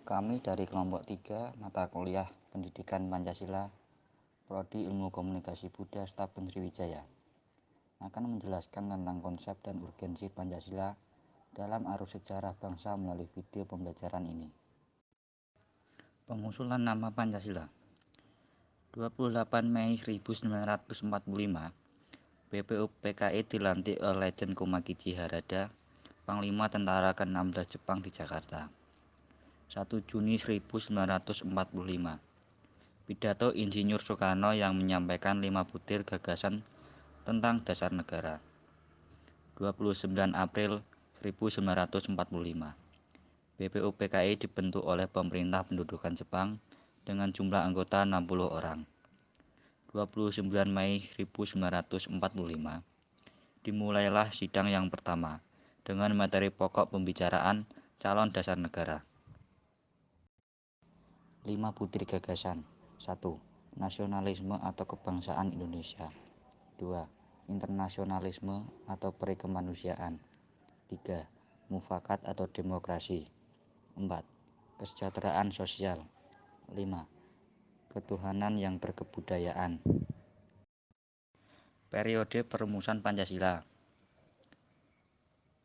Kami dari kelompok 3 mata kuliah Pendidikan Pancasila Prodi Ilmu Komunikasi Buddha Stabun Sriwijaya akan menjelaskan tentang konsep dan urgensi Pancasila dalam arus sejarah bangsa melalui video pembelajaran ini. Pengusulan nama Pancasila 28 Mei 1945 BPUPKI dilantik oleh Lejen Komakichi Harada, Panglima Tentara ke-16 Jepang di Jakarta. 1 Juni 1945 Pidato Insinyur Soekarno yang menyampaikan 5 butir gagasan tentang dasar negara. 29 April 1945 BPUPKI dibentuk oleh Pemerintah Pendudukan Jepang dengan jumlah anggota 60 orang. 29 Mei 1945 dimulailah sidang yang pertama dengan materi pokok pembicaraan calon dasar negara. 5 butir gagasan. 1. Nasionalisme atau kebangsaan Indonesia. 2. Internasionalisme atau perikemanusiaan. 3. Mufakat atau demokrasi. 4. Kesejahteraan sosial. 5. Ketuhanan yang berkebudayaan. Periode perumusan Pancasila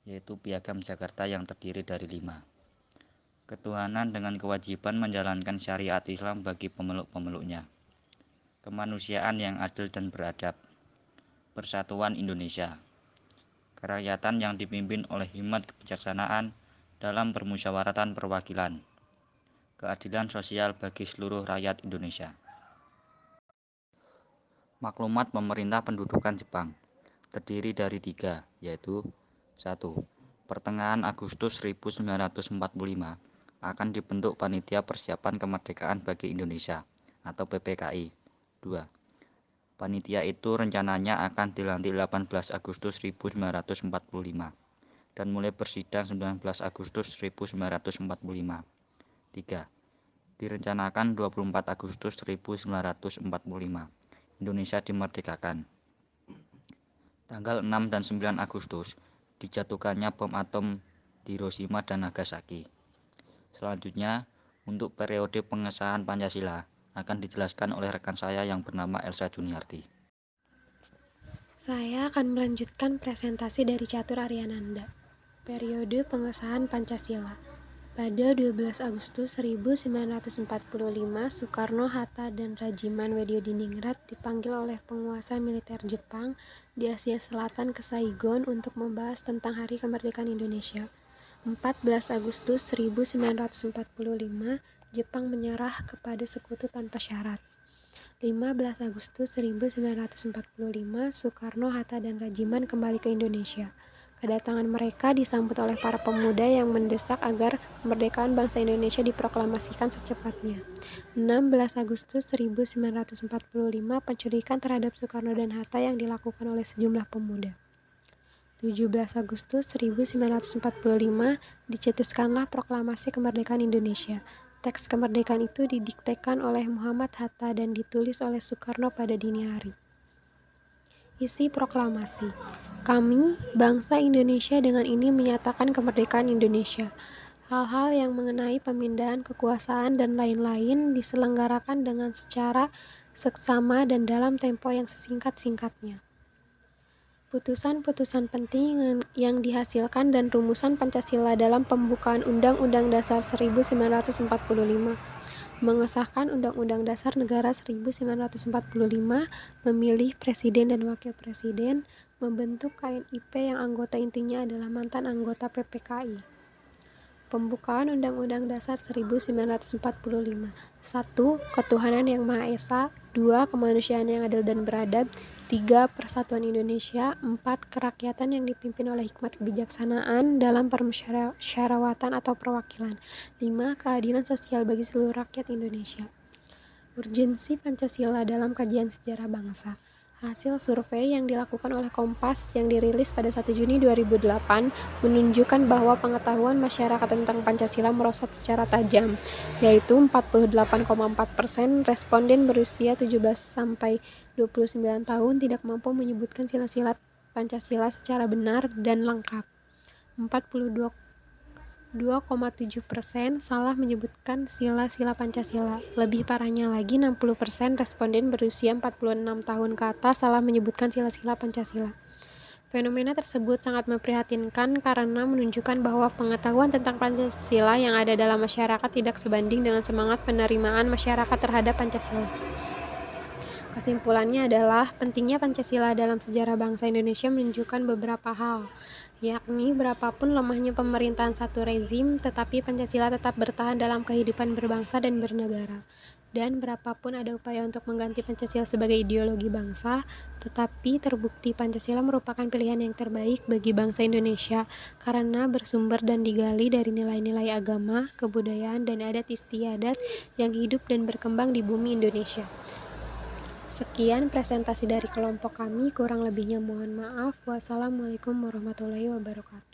yaitu Piagam Jakarta yang terdiri dari 5. Ketuhanan dengan kewajiban menjalankan syariat Islam bagi pemeluk-pemeluknya. Kemanusiaan yang adil dan beradab. Persatuan Indonesia. Kerakyatan yang dipimpin oleh hikmat kebijaksanaan dalam permusyawaratan perwakilan. Keadilan sosial bagi seluruh rakyat Indonesia. Maklumat Pemerintah Pendudukan Jepang terdiri dari 3, yaitu 1. Pertengahan Agustus 1945 akan dibentuk Panitia Persiapan Kemerdekaan bagi Indonesia atau PPKI. 2. Panitia itu rencananya akan dilantik 18 Agustus 1945 dan mulai bersidang 19 Agustus 1945. 3. Direncanakan 24 Agustus 1945 Indonesia dimerdekakan. Tanggal 6 dan 9 Agustus dijatuhkannya bom atom di Hiroshima dan Nagasaki. Selanjutnya, untuk periode pengesahan Pancasila akan dijelaskan oleh rekan saya yang bernama Elsa Juniarti. Saya akan melanjutkan presentasi dari Catur Aryananda. Periode pengesahan Pancasila. Pada 12 Agustus 1945, Soekarno, Hatta, dan Rajiman Weddiodiningrat dipanggil oleh penguasa militer Jepang di Asia Selatan ke Saigon untuk membahas tentang Hari Kemerdekaan Indonesia. 14 Agustus 1945, Jepang menyerah kepada Sekutu tanpa syarat. 15 Agustus 1945, Soekarno, Hatta, dan Rajiman kembali ke Indonesia. Kedatangan mereka disambut oleh para pemuda yang mendesak agar kemerdekaan bangsa Indonesia diproklamasikan secepatnya. 16 Agustus 1945, penculikan terhadap Soekarno dan Hatta yang dilakukan oleh sejumlah pemuda. 17 Agustus 1945, dicetuskanlah Proklamasi Kemerdekaan Indonesia. Teks kemerdekaan itu didiktekan oleh Muhammad Hatta dan ditulis oleh Soekarno pada dini hari. Isi proklamasi. Kami, bangsa Indonesia, dengan ini menyatakan kemerdekaan Indonesia. Hal-hal yang mengenai pemindahan kekuasaan dan lain-lain diselenggarakan dengan secara seksama dan dalam tempo yang sesingkat-singkatnya. Putusan-putusan penting yang dihasilkan dan rumusan Pancasila dalam pembukaan Undang-Undang Dasar 1945. Mengesahkan Undang-Undang Dasar Negara 1945, memilih Presiden dan Wakil Presiden, membentuk KNIP yang anggota intinya adalah mantan anggota PPKI. Pembukaan Undang-Undang Dasar 1945. 1. Ketuhanan yang Maha Esa. 2. Kemanusiaan yang adil dan beradab. 3. Persatuan Indonesia. 4. Kerakyatan yang dipimpin oleh hikmat kebijaksanaan dalam permusyawaratan atau perwakilan. 5. Keadilan sosial bagi seluruh rakyat Indonesia. Urgensi Pancasila dalam kajian sejarah bangsa. Hasil survei yang dilakukan oleh Kompas yang dirilis pada 1 Juni 2008 menunjukkan bahwa pengetahuan masyarakat tentang Pancasila merosot secara tajam, yaitu 48,4% responden berusia 17-29 tahun tidak mampu menyebutkan sila-sila Pancasila secara benar dan lengkap. 42,4% 2,7% salah menyebutkan sila-sila Pancasila. Lebih parahnya lagi, 60% responden berusia 46 tahun ke atas salah menyebutkan sila-sila Pancasila. Fenomena tersebut sangat memprihatinkan karena menunjukkan bahwa pengetahuan tentang Pancasila yang ada dalam masyarakat tidak sebanding dengan semangat penerimaan masyarakat terhadap Pancasila. Kesimpulannya adalah pentingnya Pancasila dalam sejarah bangsa Indonesia menunjukkan beberapa hal, yakni berapapun lemahnya pemerintahan satu rezim, tetapi Pancasila tetap bertahan dalam kehidupan berbangsa dan bernegara. Dan berapapun ada upaya untuk mengganti Pancasila sebagai ideologi bangsa, tetapi terbukti Pancasila merupakan pilihan yang terbaik bagi bangsa Indonesia karena bersumber dan digali dari nilai-nilai agama, kebudayaan, dan adat istiadat yang hidup dan berkembang di bumi Indonesia. Sekian presentasi dari kelompok kami, kurang lebihnya mohon maaf. Wassalamualaikum warahmatullahi wabarakatuh.